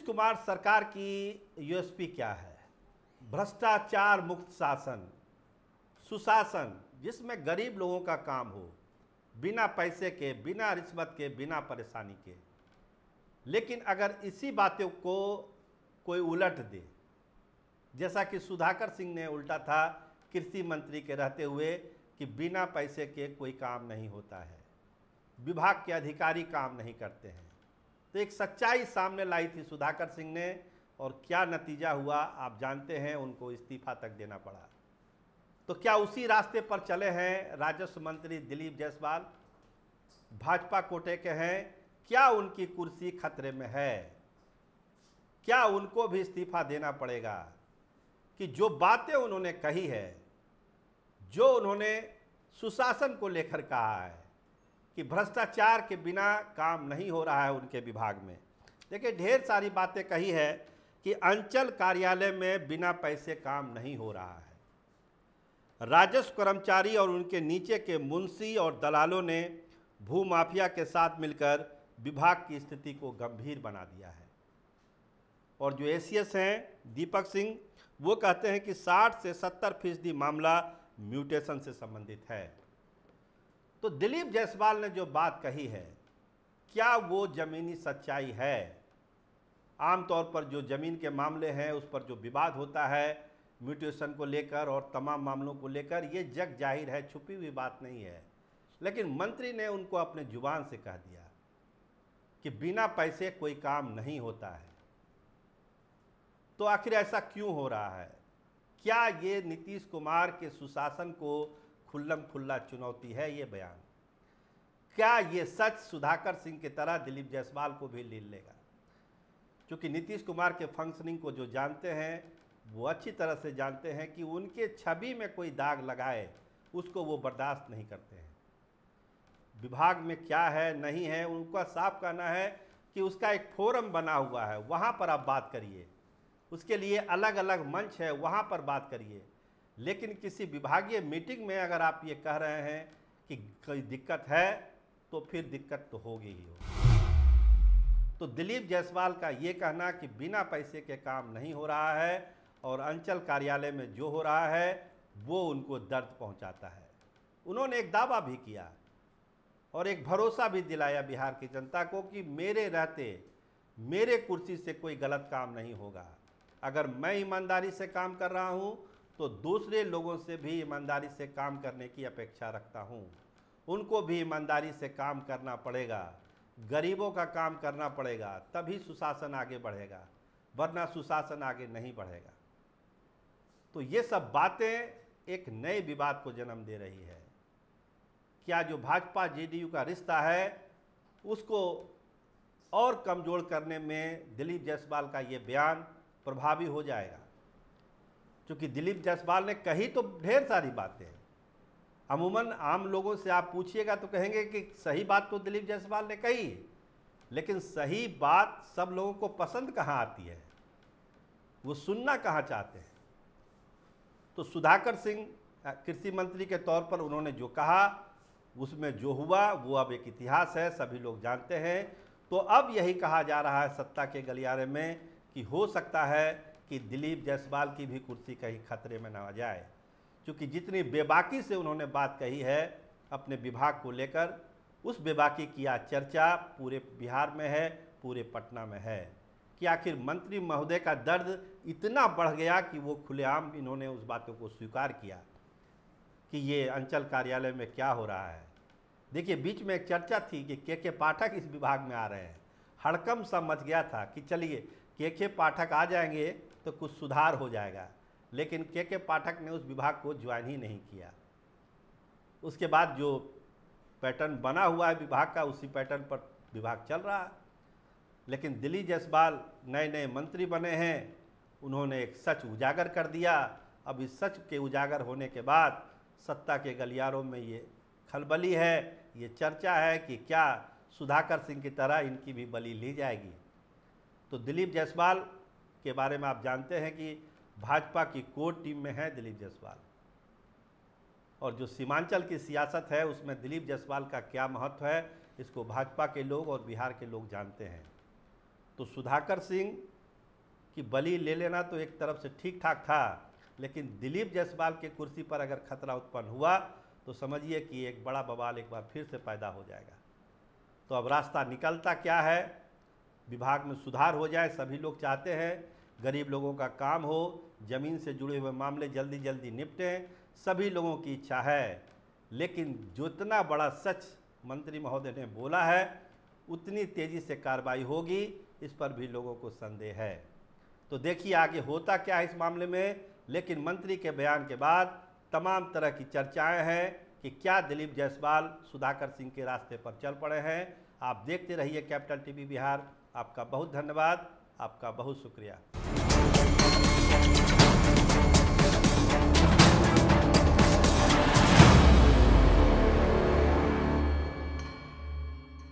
कुमार सरकार की यूएसपी क्या है? भ्रष्टाचार मुक्त शासन, सुशासन, जिसमें गरीब लोगों का काम हो, बिना पैसे के, बिना रिश्वत के, बिना परेशानी के। लेकिन अगर इसी बातों को कोई उलट दे, जैसा कि सुधाकर सिंह ने उल्टा था कृषि मंत्री के रहते हुए कि बिना पैसे के कोई काम नहीं होता है, विभाग के अधिकारी काम नहीं करते हैं, तो एक सच्चाई सामने लाई थी सुधाकर सिंह ने, और क्या नतीजा हुआ आप जानते हैं, उनको इस्तीफा तक देना पड़ा। तो क्या उसी रास्ते पर चले हैं राजस्व मंत्री दिलीप जायसवाल? भाजपा कोटे के हैं, क्या उनकी कुर्सी खतरे में है? क्या उनको भी इस्तीफा देना पड़ेगा? कि जो बातें उन्होंने कही है, जो उन्होंने सुशासन को लेकर कहा है कि भ्रष्टाचार के बिना काम नहीं हो रहा है उनके विभाग में। देखिए, ढेर सारी बातें कही है कि अंचल कार्यालय में बिना पैसे काम नहीं हो रहा है। राजस्व कर्मचारी और उनके नीचे के मुंशी और दलालों ने भूमाफिया के साथ मिलकर विभाग की स्थिति को गंभीर बना दिया है। और जो एसीएस हैं दीपक सिंह, वो कहते हैं कि 60 से 70% मामला म्यूटेशन से संबंधित है। तो दिलीप जायसवाल ने जो बात कही है, क्या वो ज़मीनी सच्चाई है? आमतौर पर जो ज़मीन के मामले हैं उस पर जो विवाद होता है म्यूटेशन को लेकर और तमाम मामलों को लेकर, ये जग जाहिर है, छुपी हुई बात नहीं है। लेकिन मंत्री ने उनको अपने जुबान से कह दिया कि बिना पैसे कोई काम नहीं होता है। तो आखिर ऐसा क्यों हो रहा है? क्या ये नीतीश कुमार के सुशासन को खुल्लम खुल्ला चुनौती है ये बयान? क्या ये सच सुधाकर सिंह की तरह दिलीप जायसवाल को भी ले लेगा? क्योंकि नीतीश कुमार के फंक्शनिंग को जो जानते हैं वो अच्छी तरह से जानते हैं कि उनके छवि में कोई दाग लगाए उसको वो बर्दाश्त नहीं करते हैं। विभाग में क्या है नहीं है, उनका साफ कहना है कि उसका एक फोरम बना हुआ है, वहाँ पर आप बात करिए, उसके लिए अलग अलग मंच है, वहाँ पर बात करिए। लेकिन किसी विभागीय मीटिंग में अगर आप ये कह रहे हैं कि कोई दिक्कत है, तो फिर दिक्कत तो होगी ही होगी। तो दिलीप जायसवाल का ये कहना कि बिना पैसे के काम नहीं हो रहा है और अंचल कार्यालय में जो हो रहा है वो उनको दर्द पहुंचाता है। उन्होंने एक दावा भी किया और एक भरोसा भी दिलाया बिहार की जनता को कि मेरे रहते, मेरे कुर्सी से कोई गलत काम नहीं होगा। अगर मैं ईमानदारी से काम कर रहा हूं तो दूसरे लोगों से भी ईमानदारी से काम करने की अपेक्षा रखता हूं। उनको भी ईमानदारी से काम करना पड़ेगा, गरीबों का काम करना पड़ेगा, तभी सुशासन आगे बढ़ेगा, वरना सुशासन आगे नहीं बढ़ेगा। तो ये सब बातें एक नए विवाद को जन्म दे रही है। क्या जो भाजपा जेडीयू का रिश्ता है उसको और कमज़ोर करने में दिलीप जायसवाल का ये बयान प्रभावी हो जाएगा? क्योंकि दिलीप जायसवाल ने कही तो ढेर सारी बातें हैं। अमूमन आम लोगों से आप पूछिएगा तो कहेंगे कि सही बात तो दिलीप जायसवाल ने कही, लेकिन सही बात सब लोगों को पसंद कहाँ आती है, वो सुनना कहाँ चाहते हैं। तो सुधाकर सिंह कृषि मंत्री के तौर पर उन्होंने जो कहा, उसमें जो हुआ वो अब एक इतिहास है, सभी लोग जानते हैं। तो अब यही कहा जा रहा है सत्ता के गलियारे में कि हो सकता है कि दिलीप जायसवाल की भी कुर्सी कहीं खतरे में ना आ जाए, क्योंकि जितनी बेबाकी से उन्होंने बात कही है अपने विभाग को लेकर, उस बेबाकी की आज चर्चा पूरे बिहार में है, पूरे पटना में है कि आखिर मंत्री महोदय का दर्द इतना बढ़ गया कि वो खुलेआम इन्होंने उस बातों को स्वीकार किया कि ये अंचल कार्यालय में क्या हो रहा है। देखिए, बीच में एक चर्चा थी कि के पाठक इस विभाग में आ रहे हैं, हड़कंप सा मच गया था कि चलिए के पाठक आ जाएंगे तो कुछ सुधार हो जाएगा, लेकिन के पाठक ने उस विभाग को ज्वाइन ही नहीं किया। उसके बाद जो पैटर्न बना हुआ है विभाग का, उसी पैटर्न पर विभाग चल रहा है। लेकिन दिलीप जायसवाल नए नए मंत्री बने हैं, उन्होंने एक सच उजागर कर दिया। अब इस सच के उजागर होने के बाद सत्ता के गलियारों में ये खलबली है, ये चर्चा है कि क्या सुधाकर सिंह की तरह इनकी भी बलि ली जाएगी। तो दिलीप जायसवाल के बारे में आप जानते हैं कि भाजपा की कोर टीम में है दिलीप जायसवाल, और जो सीमांचल की सियासत है उसमें दिलीप जायसवाल का क्या महत्व है, इसको भाजपा के लोग और बिहार के लोग जानते हैं। तो सुधाकर सिंह कि बलि ले लेना तो एक तरफ से ठीक ठाक था, लेकिन दिलीप जायसवाल के कुर्सी पर अगर खतरा उत्पन्न हुआ तो समझिए कि एक बड़ा बवाल एक बार फिर से पैदा हो जाएगा। तो अब रास्ता निकलता क्या है? विभाग में सुधार हो जाए, सभी लोग चाहते हैं, गरीब लोगों का काम हो, ज़मीन से जुड़े हुए मामले जल्दी जल्दी निपटें, सभी लोगों की इच्छा है। लेकिन जितना बड़ा सच मंत्री महोदय ने बोला है उतनी तेज़ी से कार्रवाई होगी, इस पर भी लोगों को संदेह है। तो देखिए आगे होता क्या है इस मामले में। लेकिन मंत्री के बयान के बाद तमाम तरह की चर्चाएं हैं कि क्या दिलीप जायसवाल सुधाकर सिंह के रास्ते पर चल पड़े हैं। आप देखते रहिए कैपिटल टीवी बिहार। आपका बहुत धन्यवाद, आपका बहुत शुक्रिया।